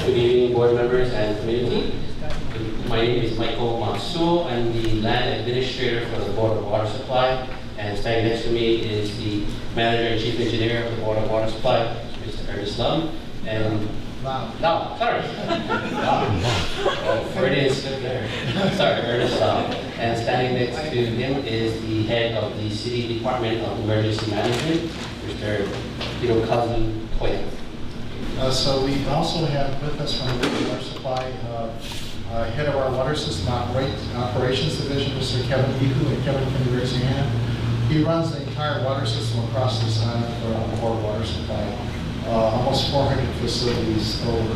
Good evening, board members and community. My name is Michael Matsuo. I'm the land administrator for the Board of Water Supply, and standing next to me is the manager and chief engineer of the Board of Water Supply, Mr. Ernest Lum. And sorry. Oh, Freudian slip there. Sorry, Ernest Lum. And standing next to him is the head of the City Department of Emergency Management, Mr. Hirokazu Toya. So we also have with us from the Water Supply, head of our Water System Operations Division, Mr. Kevin Ihu, and Kevin, can you raise your hand? He runs the entire water system across this island for our water supply, almost 400 facilities over.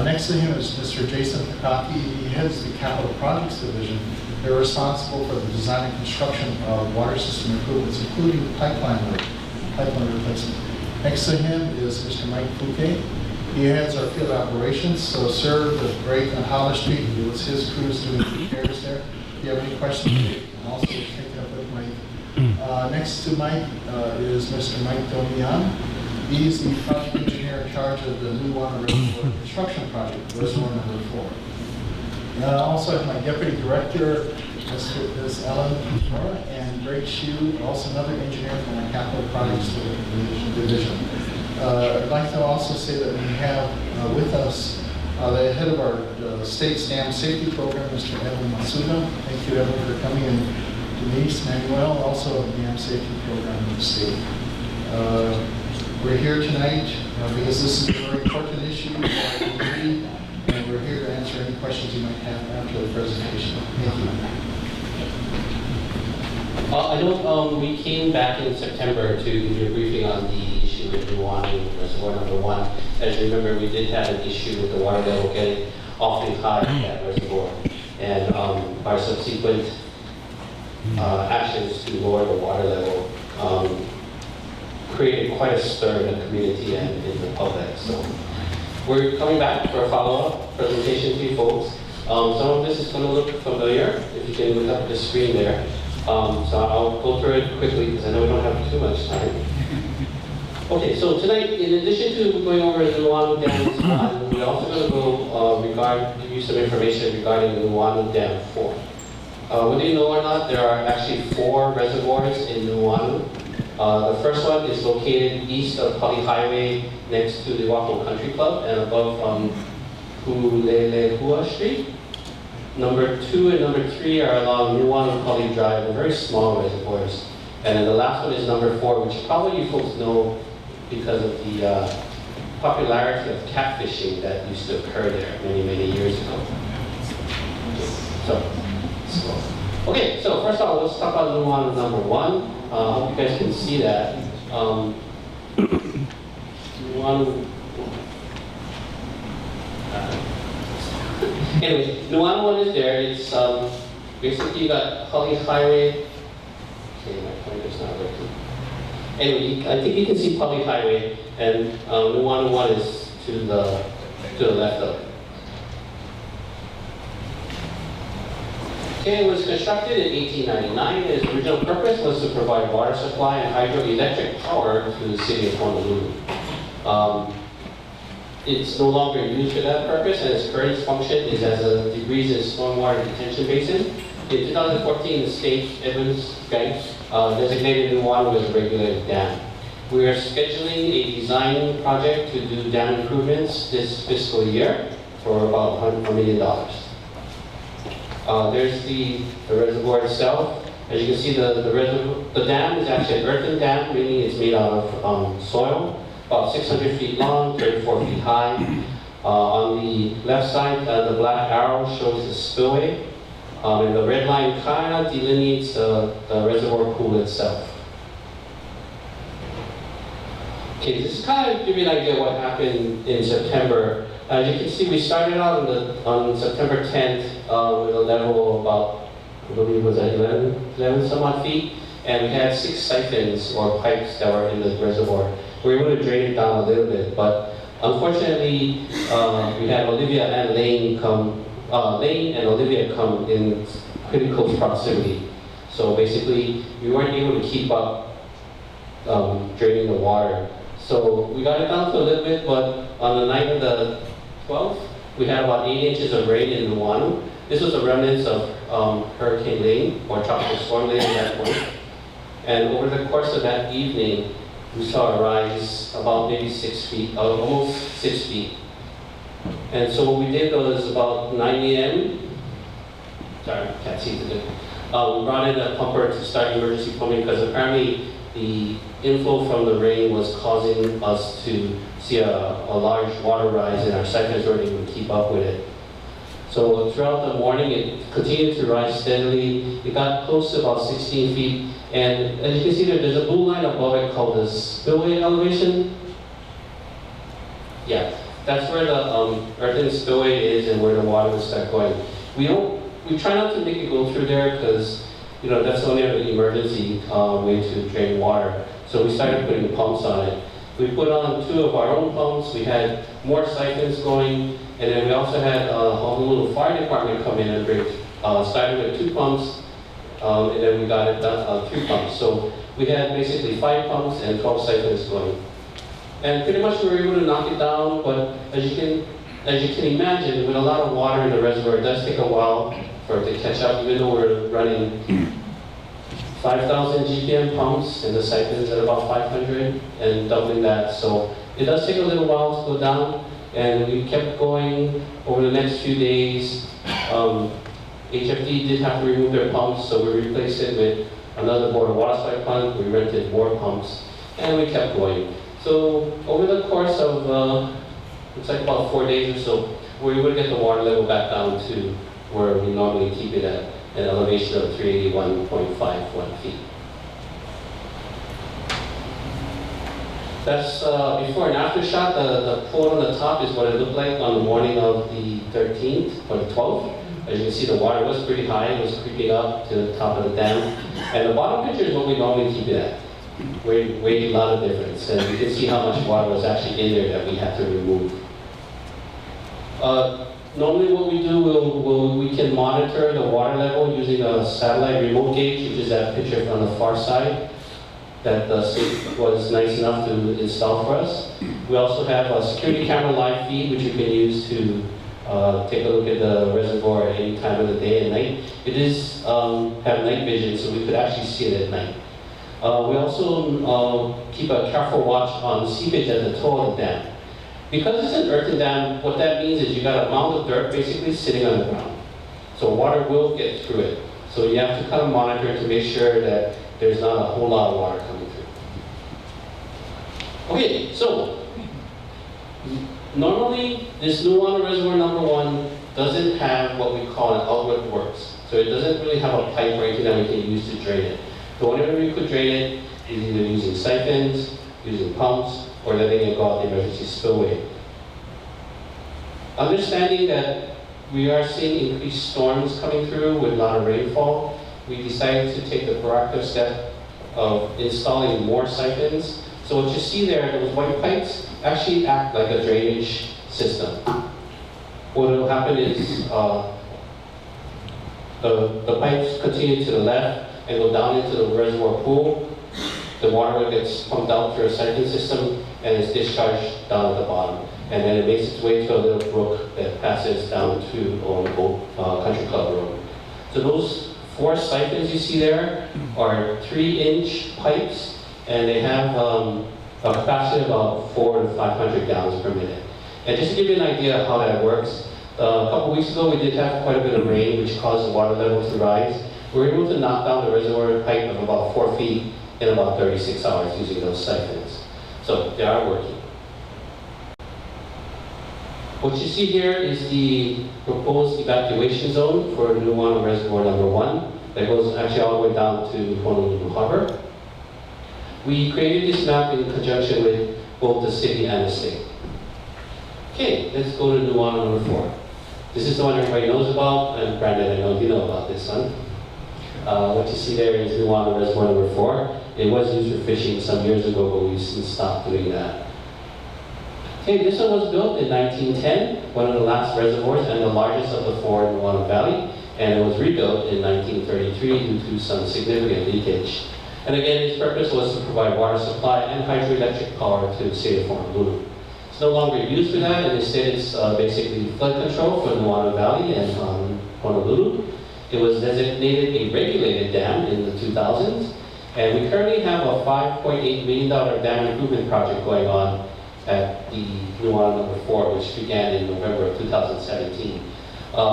Next to him is Mr. Jason Takaki. He heads the Capital Projects Division. They're responsible for the design and construction of water system improvements, including pipeline replacement. Next to him is Mr. Mike Fouquet. He heads our field operations, so served with Drake on Hollis Street. It was his crews doing repairs there. If you have any questions, you can also take it up with Mike. Next to Mike is Mr. Mike Domian. He's the project engineer in charge of the Nuuanu Reservoir construction project, Reservoir number 4. And I also have my deputy director, Ms. Ellen Mora, and Greg Hsu, also another engineer from our capital projects division. I'd like to also say that we have with us the head of our state dam safety program, Mr. Evan Masuda. Thank you, Evan, for coming, and Denise Manuel, also of the dam safety program in the state. We're here tonight because this is a very important issue for our community, and we're here to answer any questions you might have after the presentation. Thank you. I know we came back in September to give you a briefing on the issue with Nuuanu Reservoir number 1. As you remember, we did have an issue with the water level getting awfully high at that reservoir, and our subsequent actions to lower the water level created quite a stir in the community and in the public. So we're coming back for a follow-up presentation to you folks. Some of this is going to look familiar, if you can look up the screen there. So I'll go through it quickly because I know we don't have too much time. Okay, so tonight, in addition to going over the Nuuanu Dam, we're also going to go give you some information regarding the Nuuanu Dam 4. Whether you know or not, there are actually 4 reservoirs in Nuuanu. The first one is located east of Pali Highway next to the Wako Country Club and above Hulelehua Street. Number 2 and number 3 are along Nuuanu Pali Drive, and very small reservoirs. And then the last one is number 4, which probably you folks know because of the popularity of catfishing that used to occur there many, many years ago. Okay, so first of all, let's talk about Nuuanu number 1. I hope you guys can see that. Anyway, Nuuanu 1 is there. It's basically you got Pali Highway. Okay, my pointer's not working. Anyway, I think you can see Pali Highway, and Nuuanu 1 is to the left of it. Okay, it was constructed in 1899. Its original purpose was to provide water supply and hydroelectric power to the city of Honolulu. It's no longer used for that purpose, and its current function is as a degrees stormwater detention basin. In 2014, the state Evans Bank designated Nuuanu as a regulated dam. We are scheduling a design project to do dam improvements this fiscal year for about $100 million. There's the reservoir itself. As you can see, the dam is actually an earthen dam, meaning it's made out of soil, about 600 feet long, 34 feet high. On the left side, the black arrow shows the spillway, and the red line kind of delineates the reservoir pool itself. Okay, this kind of give you an idea of what happened in September. As you can see, we started out on September 10th with a level of about, I believe it was at 11 some odd feet, and we had 6 siphons or pipes that were in the reservoir. We were able to drain it down a little bit, but unfortunately, we had Olivia and Lane and Olivia come in pretty close proximity. So basically, we weren't able to keep up draining the water. So we got it down to a little bit, but on the night of the 12, we had about 8 inches of rain in Nuuanu. This was the remnants of Hurricane Lane, or Tropical Storm Lane at that point. And over the course of that evening, we saw a rise about maybe 6 feet, almost 6 feet. And so what we did was about 9 a.m., sorry, can't see the we brought in a pumper to start emergency pumping because apparently the inflow from the rain was causing us to see a large water rise and our siphons weren't able to keep up with it. So throughout the morning, it continued to rise steadily. It got close to about 16 feet. And as you can see there's a blue line above it called the spillway elevation. Yeah, that's where the earthen spillway is and where the water will start going. We try not to make it go through there because that's only an emergency way to drain water. So we started putting pumps on it. We put on 2 of our own pumps. We had more siphons going, and then we also had Honolulu Fire Department come in and bring, started with 2 pumps, and then we got it done 3 pumps. So we had basically 5 pumps and 12 siphons going. And pretty much we were able to knock it down, but as you can imagine, with a lot of water in the reservoir, it does take a while for it to catch up, even though we're running 5,000 GPM pumps and the siphons at about 500 and doubling that. So it does take a little while to go down, and we kept going over the next few days. HFD did have to remove their pumps, so we replaced it with another border water supply pump. We rented more pumps, and we kept going. So over the course of, it's like about 4 days or so, we were able to get the water level back down to where we normally keep it at an elevation of 381.51 feet. That's before and after shot. The quote on the top is what it looked like on the morning of the 13th or the 12th. As you can see, the water was pretty high. It was creeping up to the top of the dam. And the bottom picture is what we normally keep it at. Way a lot of difference. And you can see how much water was actually in there that we had to remove. Normally what we do, we can monitor the water level using a satellite remote gauge, which is that picture on the far side that the state was nice enough to install for us. We also have a security camera live feed, which you can use to take a look at the reservoir at any time of the day and night. It is have night vision, so we could actually see it at night. We also keep a careful watch on seepage at the toe of the dam. Because it's an earthen dam, what that means is you got a mound of dirt basically sitting on the ground. So water will get through it. So you have to kind of monitor to make sure that there's not a whole lot of water coming through. Okay, so normally this Nuuanu Reservoir number 1 doesn't have what we call an outlet works. So it doesn't really have a pipe or anything that we can use to drain it. The only way we could drain it is either using siphons, using pumps, or letting it go out the emergency spillway. Understanding that we are seeing increased storms coming through with a lot of rainfall, we decided to take the proactive step of installing more siphons. So what you see there, those white pipes, actually act like a drainage system. What will happen is the pipes continue to the left and go down into the reservoir pool. The water gets pumped out through a siphon system and is discharged down at the bottom. And then it makes its way to a little brook that passes down to Old Country Club Road. So those 4 siphons you see there are 3-inch pipes, and they have a capacity of about 400 to 500 gallons per minute. And just to give you an idea of how that works, a couple weeks ago we did have quite a bit of rain, which caused the water level to rise. We were able to knock down the reservoir pipe of about 4 feet in about 36 hours using those siphons. So they are working. What you see here is the proposed evacuation zone for Nuuanu Reservoir number 1 that goes actually all the way down to Honolulu Harbor. We created this map in conjunction with both the city and the state. Okay, let's go to Nuuanu number 4. This is the one everybody knows about, and Brandon, I know you know about this one. What you see there is Nuuanu Reservoir number 4. It was used for fishing some years ago, but we've since stopped doing that. Okay, this one was built in 1910, one of the last reservoirs and the largest of the 4 in the Nuuanu Valley, and it was rebuilt in 1933 due to some significant leakage. And again, its purpose was to provide water supply and hydroelectric power to the city of Honolulu. It's no longer used for that, and instead it's basically flood control for the Nuuanu Valley and Honolulu. It was designated a regulated dam in the 2000s, and we currently have a $5.8 million dam improvement project going on at the Nuuanu number 4, which began in November of 2017.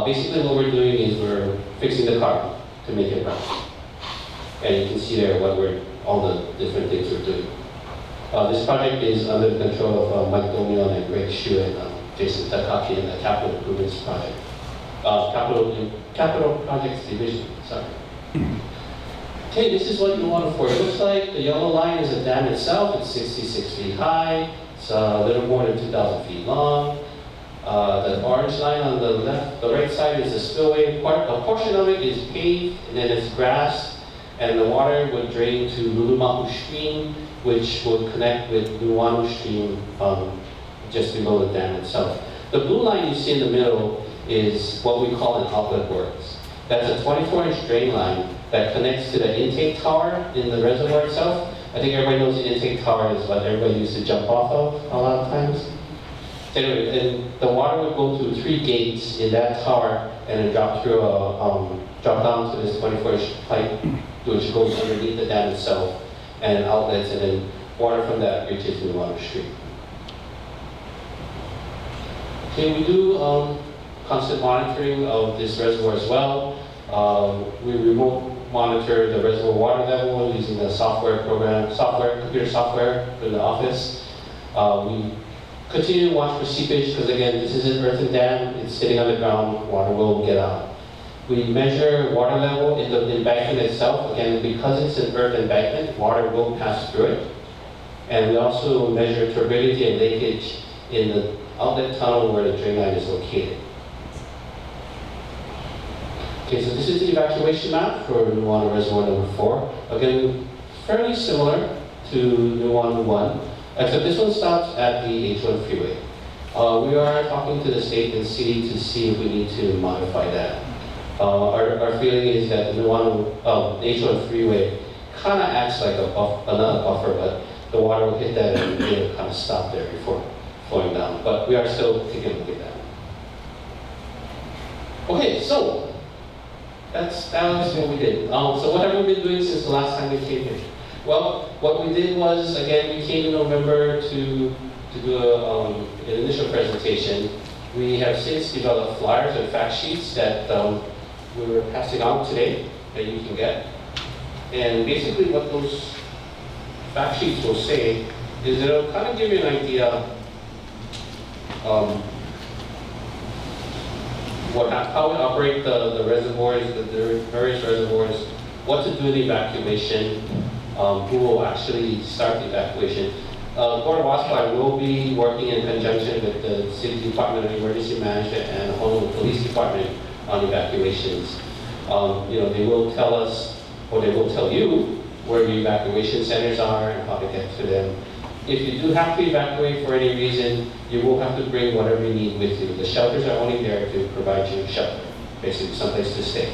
Basically what we're doing is we're fixing the car to make it run. And you can see there all the different things we're doing. This project is under the control of Mike Domion and Greg Shu and Jason Takaki in the Capital Improvements Project. Capital Projects Division, sorry. Okay, this is what Nuuanu 4 looks like. The yellow line is the dam itself. It's 66 feet high. It's a little more than 2,000 feet long. The orange line on the right side is the spillway part. A portion of it is paved, and then it's grass, and the water would drain to Lulumahu Stream, which would connect with Nuuanu Stream just below the dam itself. The blue line you see in the middle is what we call an outlet works. That's a 24-inch drain line that connects to the intake tower in the reservoir itself. I think everybody knows the intake tower is what everybody used to jump off of a lot of times. Anyway, and the water would go through 3 gates in that tower and then drop down to this 24-inch pipe, which goes underneath the dam itself and outlets, and then water from that reaches Nuuanu Street. Okay, we do constant monitoring of this reservoir as well. We remote monitor the reservoir water level using the computer software in the office. We continue to watch for seepage because, again, this is an earthen dam. It's sitting underground. Water will get out. We measure water level in the embankment itself. Again, because it's an earth embankment, water will pass through it. And we also measure turbidity and leakage in the outlet tunnel where the drain line is located. Okay, so this is the evacuation map for Nuuanu Reservoir number 4. Again, fairly similar to Nuuanu 1, except this one stops at the H1 freeway. We are talking to the state and city to see if we need to modify that. Our feeling is that the Nuuanu H1 freeway kind of acts like another buffer, but the water will hit that and it'll kind of stop there before flowing down. But we are still taking a look at that. Okay, so that was what we did. So what have we been doing since the last time we came here? Well, what we did was, again, we came in November to do an initial presentation. We have since developed flyers and fact sheets that we were passing out today that you can get. And basically what those fact sheets will say is it'll kind of give you an idea how we operate the reservoirs, the various reservoirs, what to do the evacuation, who will actually start the evacuation. Board of WASPI will be working in conjunction with the City Department of Emergency Management and the Honolulu Police Department on evacuations. They will tell us, or they will tell you, where the evacuation centers are and how to get to them. If you do have to evacuate for any reason, you will have to bring whatever you need with you. The shelters are only there to provide you shelter, basically someplace to stay.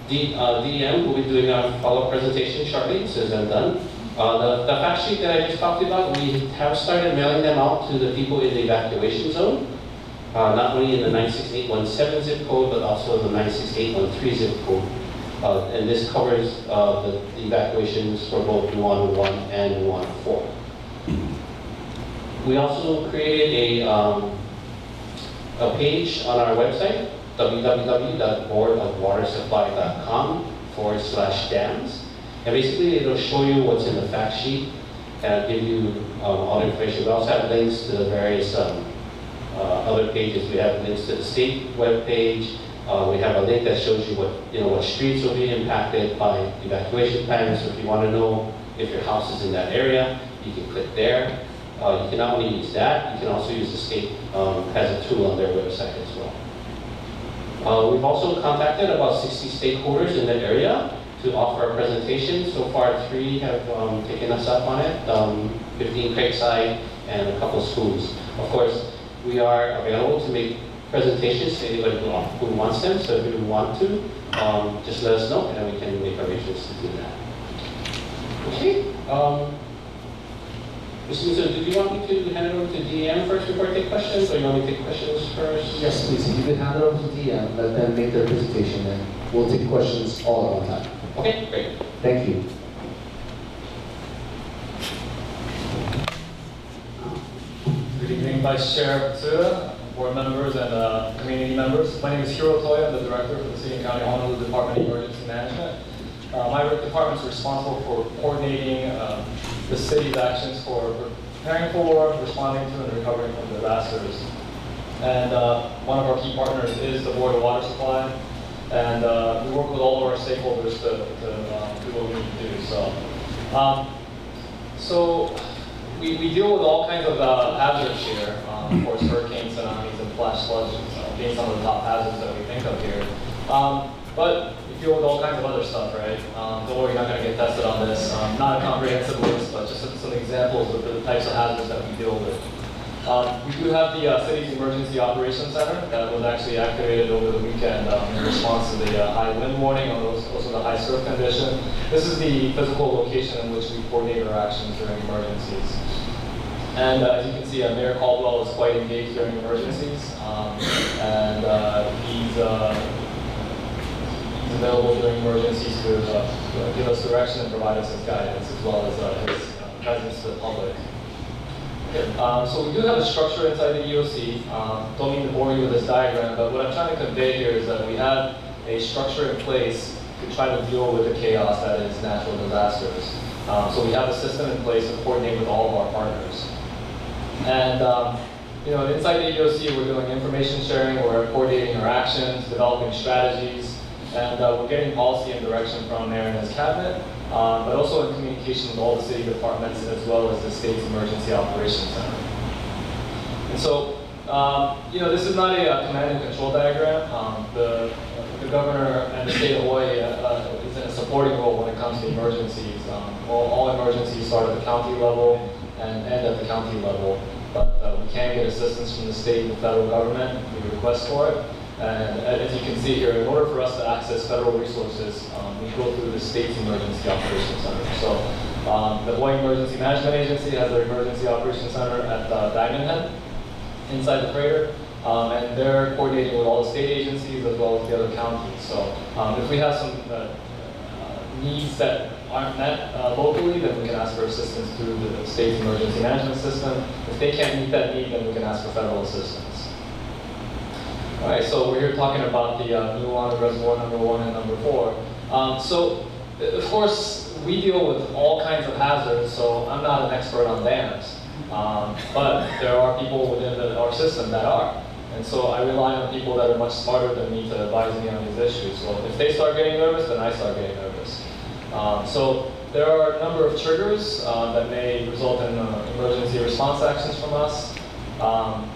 DEM will be doing a follow-up presentation shortly, so as I'm done. The fact sheet that I just talked about, we have started mailing them out to the people in the evacuation zone, not only in the 96817 zip code, but also the 96813 zip code. And this covers the evacuations for both Nuuanu 1 and Nuuanu 4. We also created a page on our website, www.boardofwatersupply.com/dams. And basically it'll show you what's in the fact sheet and give you all the information. We also have links to the various other pages. We have links to the state web page. We have a link that shows you what streets will be impacted by evacuation plans. So if you want to know if your house is in that area, you can click there. You can not only use that, you can also use the state has a tool on their website as well. We've also contacted about 60 stakeholders in that area to offer a presentation. So far, 3 have taken us up on it, 15 Craigside and a couple schools. Of course, we are available to make presentations to anybody who wants them. So if you want to, just let us know and then we can make arrangements to do that. Okay. Mr. Musso, did you want me to hand it over to DM first before I take questions, or you want me to take questions first? Yes, please. If you could hand it over to DM, let them make their presentation, and we'll take questions all at one time. Okay, great. Thank you. Good evening, Vice Chair Matsuda, board members, and community members. My name is Hiro Toya. I'm the director for the City and County of Honolulu Department of Emergency Management. My department is responsible for coordinating the city's actions for preparing for, responding to, and recovering from disasters. And one of our key partners is the Board of Water Supply. And we work with all of our stakeholders to do what we need to do. So we deal with all kinds of hazards here. Of course, hurricanes, tsunamis, and flash floods being some of the top hazards that we think of here. But we deal with all kinds of other stuff, right? Don't worry, you're not going to get tested on this. Not a comprehensive list, but just some examples of the types of hazards that we deal with. We do have the city's emergency operations center that was actually activated over the weekend in response to the high wind warning and also the high surf condition. This is the physical location in which we coordinate our actions during emergencies. And as you can see, Mayor Caldwell is quite engaged during emergencies, and he's available during emergencies to give us direction and provide us with guidance, as well as his presence to the public. So we do have a structure inside the EOC. Don't mean to bore you with this diagram, but what I'm trying to convey here is that we have a structure in place to try to deal with the chaos that is natural disasters. So we have a system in place to coordinate with all of our partners. And inside the EOC, we're doing information sharing, we're coordinating our actions, developing strategies, and we're getting policy and direction from Mayor and his cabinet. But also in communication with all the city departments as well as the state's emergency operations center. And so, this is not a command and control diagram. The governor and the state of Hawaii is in a supporting role when it comes to emergencies. All emergencies start at the county level and end at the county level. But we can get assistance from the state and the federal government if we request for it. And as you can see here, in order for us to access federal resources, we go through the state's emergency operations center. So the Hawaii Emergency Management Agency has their emergency operations center at Diamond Head, inside the crater, and they're coordinating with all the state agencies as well as the other counties. So if we have some needs that aren't met locally, then we can ask for assistance through the state's emergency management system. If they can't meet that need, then we can ask for federal assistance. All right, so we're here talking about the Nuuanu Reservoir number 1 and number 4. So, of course, we deal with all kinds of hazards, so I'm not an expert on dams. But there are people within our system that are. And so I rely on people that are much smarter than me to advise me on these issues. So if they start getting nervous, then I start getting nervous. So there are a number of triggers that may result in emergency response actions from us,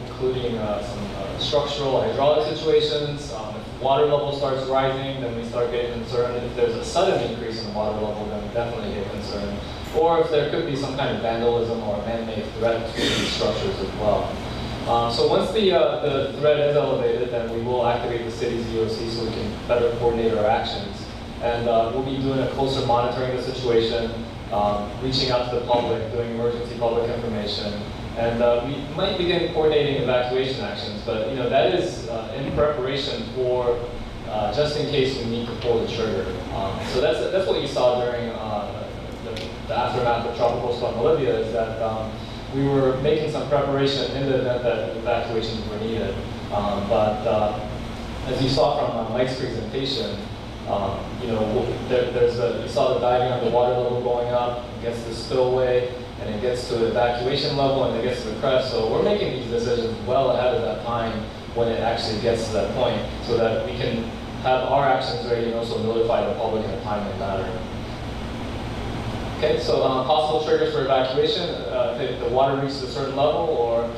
including some structural hydraulic situations. If water level starts rising, then we start getting concerned. If there's a sudden increase in water level, then we definitely get concerned. Or if there could be some kind of vandalism or man-made threat to these structures as well. So once the threat is elevated, then we will activate the city's EOC so we can better coordinate our actions. And we'll be doing a closer monitoring of the situation, reaching out to the public, doing emergency public information. And we might begin coordinating evacuation actions, but that is in preparation for just in case we need to pull the trigger. So that's what you saw during the aftermath of Tropical Storm Olivia, is that we were making some preparation in the event that evacuations were needed. But as you saw from Mike's presentation, you saw the diagram, the water level going up, it gets to the spillway, and it gets to the evacuation level, and it gets to the crest. So we're making these decisions well ahead of that time when it actually gets to that point, so that we can have our actions ready and also notify the public in a timely manner. Okay, so possible triggers for evacuation: if the water reaches a certain level, or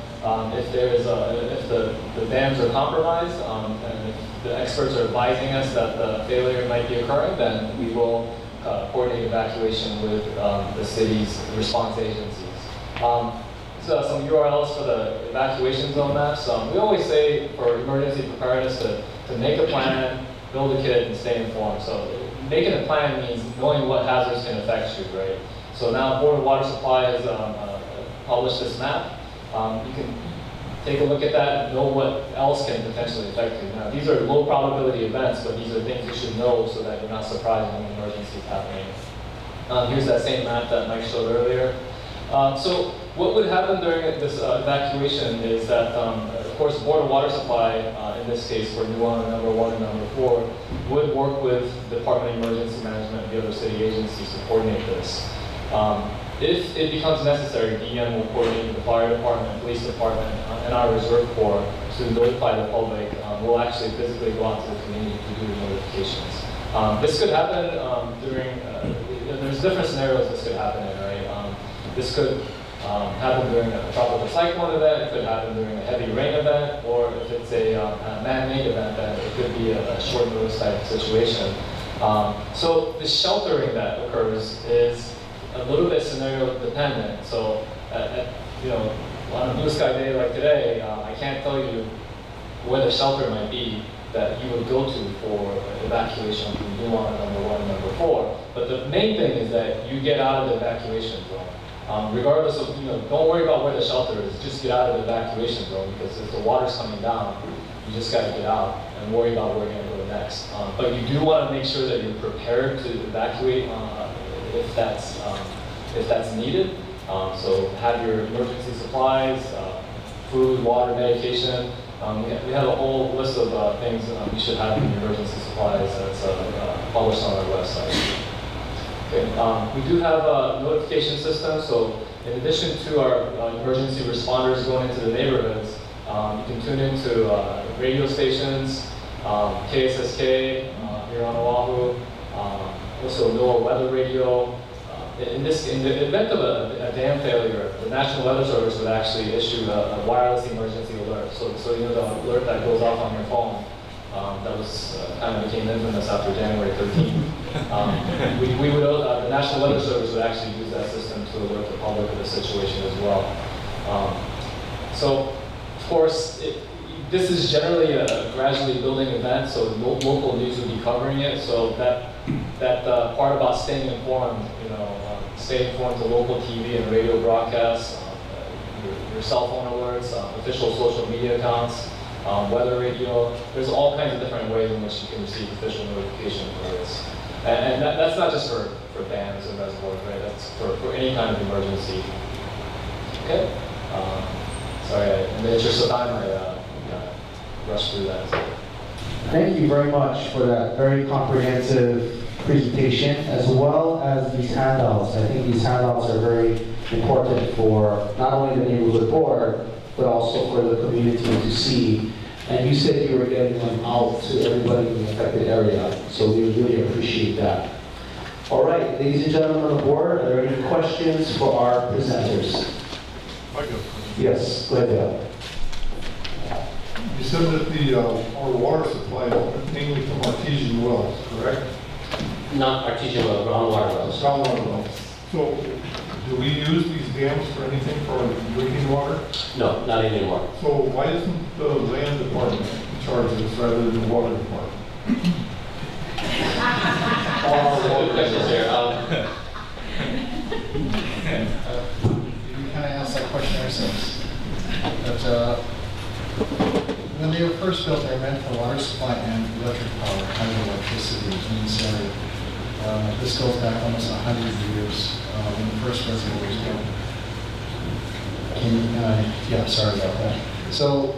if the dams are compromised, and if the experts are advising us that the failure might be occurring, then we will coordinate evacuation with the city's response agencies. So some URLs for the evacuation zone maps. We always say for emergency preparedness to make a plan, build a kit, and stay informed. So making a plan means knowing what hazards can affect you, right? So now Board of Water Supply has publish this map. You can take a look at that and know what else can potentially affect you. Now, these are low probability events, but these are things you should know so that you're not surprised when an emergency is happening. Here's that same map that Mike showed earlier. So what would happen during this evacuation is that, of course, Board of Water Supply, in this case for Nuuanu number 1 and number 4, would work with Department of Emergency Management and the other city agencies to coordinate this. If it becomes necessary, DM will coordinate with the fire department, police department, and our reserve corps to notify the public. We'll actually physically go out to the community to do the notifications. This could happen during, there's different scenarios this could happen in, right? This could happen during a tropical cyclone event, it could happen during a heavy rain event, or if it's a man-made event, then it could be a short notice type situation. So the sheltering that occurs is a little bit scenario dependent. So, on a blue sky day like today, I can't tell you where the shelter might be that you would go to for evacuation from Nuuanu number 1 and number 4. But the main thing is that you get out of the evacuation zone. Regardless of, don't worry about where the shelter is, just get out of the evacuation zone, because if the water's coming down, you just got to get out and worry about where you're going to go next. But you do want to make sure that you're prepared to evacuate if that's needed. So have your emergency supplies, food, water, medication. We have a whole list of things you should have in your emergency supplies that's published on our website. Okay. We do have a notification system, so in addition to our emergency responders going into the neighborhoods, you can tune into radio stations, KSSK here on Oahu, also NOAA weather radio. In the event of a dam failure, the National Weather Service would actually issue a wireless emergency alert. So the alert that goes off on your phone that was kind of became infamous after January 13th. The National Weather Service would actually use that system to alert the public of the situation as well. So, of course, this is generally a gradually building event, so local news would be covering it. So that part about staying informed, stay informed to local TV and radio broadcasts, your cell phone alerts, official social media accounts, weather radio. There's all kinds of different ways in which you can receive official notification for this. And that's not just for dams and reservoirs, right? That's for any kind of emergency. Okay. Sorry, in the interest of time, I rushed through that. Thank you very much for that very comprehensive presentation, as well as these handouts. I think these handouts are very important for not only the neighborhood board, but also for the community to see. And you said you were getting them out to everybody in the affected area, so we really appreciate that. All right, ladies and gentlemen on the board, are there any questions for our presenters? Yes, go ahead, Dale. You said that our water supply is mainly from artesian wells, correct? Not artesian well, groundwater wells. Groundwater wells. So, do we use these dams for anything for drinking water? No, not anymore. So why isn't the land department in charge of this rather than the water department? Good questions there. We kind of asked that question ourselves. But when they were first built, they were meant for water supply and electric power, hydroelectricity in this area. This goes back almost 100 years when the first reservoir was built. Yeah, sorry about that. So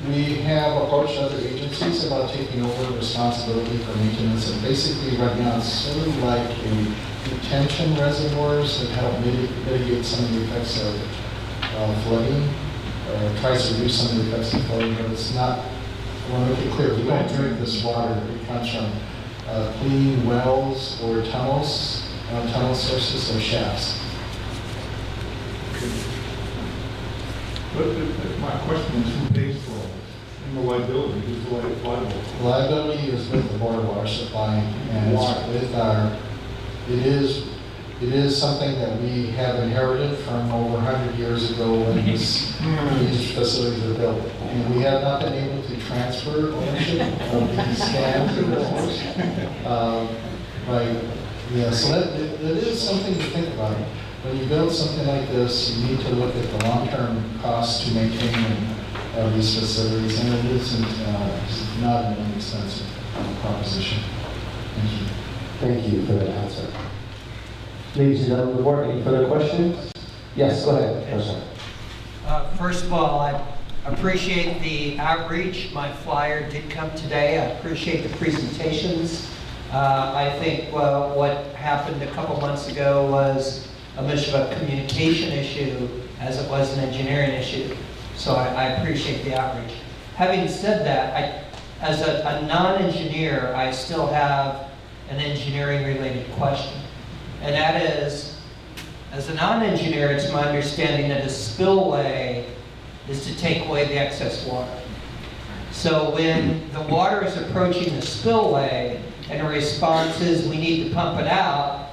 we have approached other agencies about taking over responsibility for maintenance, and basically right now it's sort of like a detention reservoirs that help mitigate some of the effects of flooding, or tries to reduce some of the effects of flooding, but it's not, I want to make it clear, we don't drink this water. It comes from clean wells or tunnels, tunnel sources or shafts. But my question is, who pays for all this? And the liability, who's liable? Liability is with the Board of Water Supply, and it's with our, it is something that we have inherited from over 100 years ago when these facilities were built. And we have not been able to transfer ownership of these dams or reservoirs. So that is something to think about. when you build something like this, you need to look at the long-term costs to maintain these facilities, and it isn't, it's not an inexpensive proposition. Thank you. Thank you for that answer. Ladies and gentlemen of the board, any further questions? Yes, go ahead. Oh, sorry. First of all, I appreciate the outreach. My flyer did come today. I appreciate the presentations. I think what happened a couple months ago was a much of a communication issue as it was an engineering issue. So I appreciate the outreach. Having said that, as a non-engineer, I still have an engineering-related question. And that is, as a non-engineer, it's my understanding that a spillway is to take away the excess water. So when the water is approaching the spillway and a response is we need to pump it out,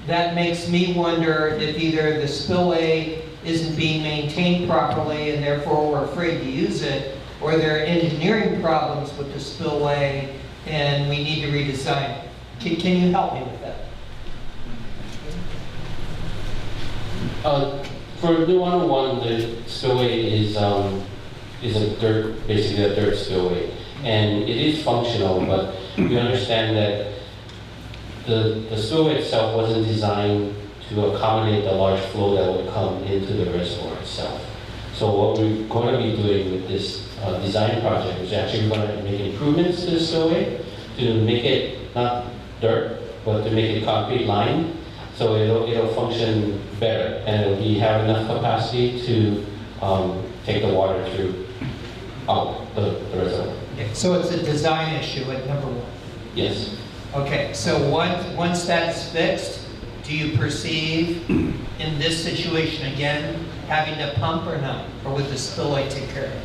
that makes me wonder if either the spillway isn't being maintained properly and therefore we're afraid to use it, or there are engineering problems with the spillway and we need to redesign it. Can you help me with that? For Nuuanu 1, the spillway is a dirt, basically a dirt spillway, and it is functional. But you understand that the spillway itself wasn't designed to accommodate the large flow that would come into the reservoir itself. So what we're going to be doing with this design project is actually we're going to make improvements to the spillway to make it not dirt, but to make it concrete lined. So it'll function better, and it'll have enough capacity to take the water through out the reservoir. Okay, so it's a design issue at number one. Yes. Okay, so once that's fixed, do you perceive in this situation again having to pump or not? Or would the spillway take care of it?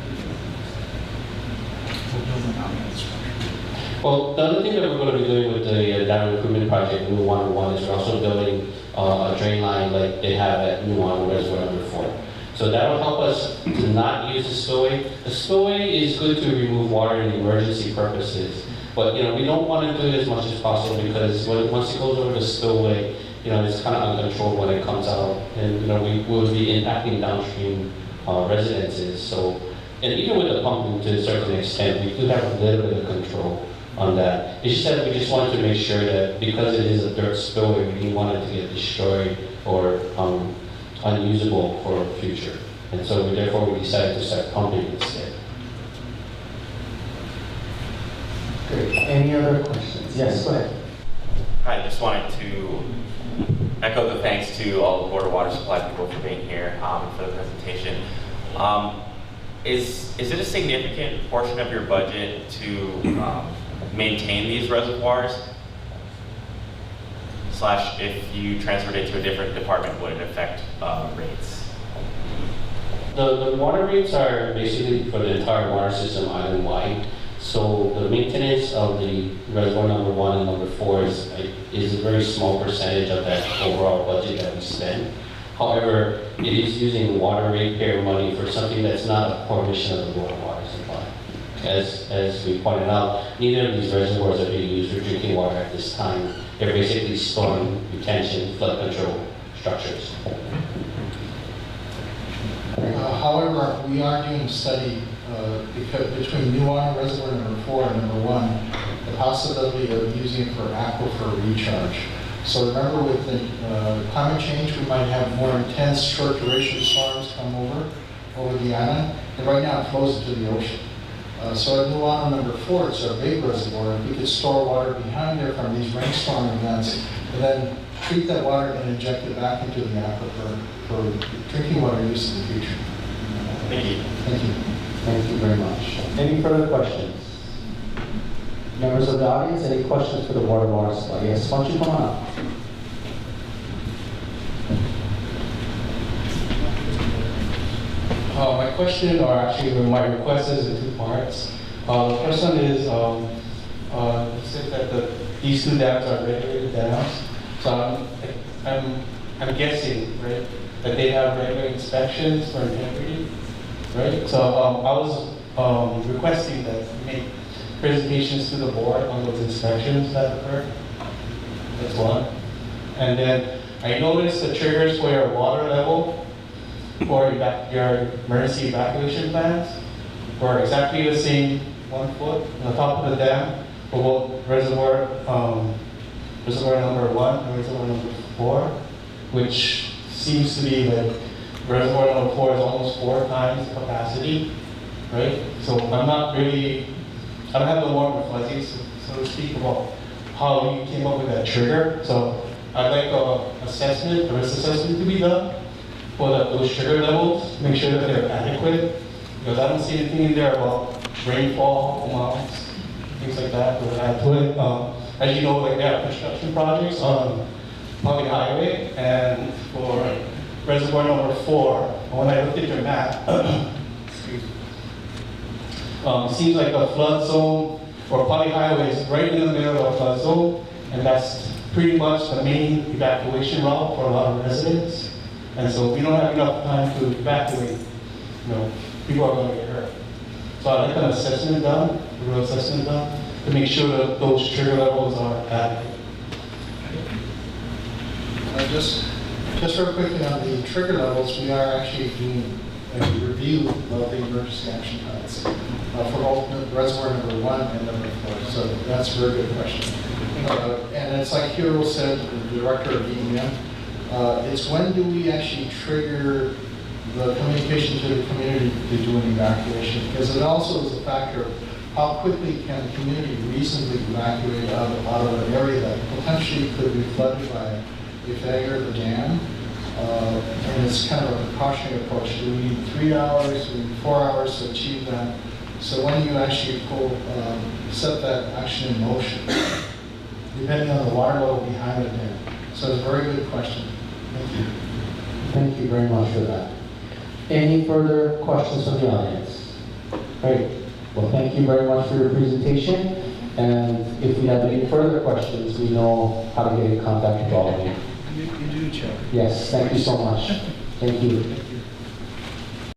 Well, the other thing that we're going to be doing with the dam improvement project, Nuuanu 1, is we're also building a drain line like they have at Nuuanu Reservoir number 4. So that'll help us to not use the spillway. The spillway is good to remove water in emergency purposes, but we don't want to do it as much as possible because once it goes over the spillway, it's kind of uncontrolled when it comes out, and we will be impacting downstream residences. So, and even with the pumping to a certain extent, we do have a little bit of control on that. It's just that we just wanted to make sure that because it is a dirt spillway, we didn't want it to get destroyed or unusable for future. And so therefore we decided to start pumping instead. Great. Any other questions? Yes, go ahead. Hi, just wanted to echo the thanks to all the Board of Water Supply people for being here for the presentation. Is it a significant portion of your budget to maintain these reservoirs? / if you transferred it to a different department, would it affect rates? The water rates are basically for the entire water system island-wide. So the maintenance of the reservoir number 1 and number 4 is a very small percentage of that overall budget that we spend. However, it is using water ratepayer money for something that's not a core mission of the Board of Water Supply. As we pointed out, neither of these reservoirs are being used for drinking water at this time. They're basically storm retention, flood control structures. However, we are doing a study because between Nuuanu Reservoir number 4 and number 1, the possibility of using it for aquifer recharge. So remember, with the climate change, we might have more intense short duration storms come over the island, and right now it flows into the ocean. So at Nuuanu number 4, it's a big reservoir, and we could store water behind there from these rainstorm events, and then treat that water and inject it back into the aquifer for drinking water use in the future. Thank you. Thank you. Thank you very much. Any further questions? Members of the audience, any questions for the Board of Water Supply? Yes, why don't you come on up? My question, or actually my request, is in 2 parts. The first one is, you said that these 2 dams are regulated dams. So I'm guessing, right, that they have regular inspections for integrity, right? So I was requesting that you make presentations to the board on those inspections that occur. That's one. And then I noticed the triggers for your water level for your emergency evacuation plans were exactly the same 1 foot on the top of the dam for both reservoir number 1 and reservoir number 4, which seems to be like reservoir number 4 is almost 4 times the capacity, right? So I don't have the warm and fuzzies, so to speak, about how you came up with that trigger. So I'd like a risk assessment to be done for those trigger levels, make sure that they're adequate, because I don't see anything in there about rainfall amounts, things like that. But I put it, as you know, like they have construction projects on public highway, and for reservoir number 4, when I looked at your map, excuse me, seems like a flood zone or public highway is right in the middle of a flood zone, and that's pretty much the main evacuation route for a lot of residents. And so if we don't have enough time to evacuate, people are going to get hurt. So I'd like an assessment done, a real assessment done, to make sure that those trigger levels are adequate. Just real quickly on the trigger levels, we are actually doing a review of the emergency action plans for both reservoir number 1 and number 4. So that's a very good question. And it's like Hiro said, the director of EMM, it's when do we actually trigger the communication to the community to do an evacuation? Because it also is a factor of how quickly can the community reasonably evacuate out of an area that potentially could be flooded by a failure of the dam. And it's kind of a precautionary approach. Do we need 3 hours, do we need 4 hours to achieve that? So when you actually set that action in motion, depending on the water level behind the dam. So it's a very good question. Thank you. Thank you very much for that. Any further questions from the audience? Great. Well, thank you very much for your presentation. And if we have any further questions, we know how to get in contact with all of you. You do, Chair. Yes, thank you so much. Thank you.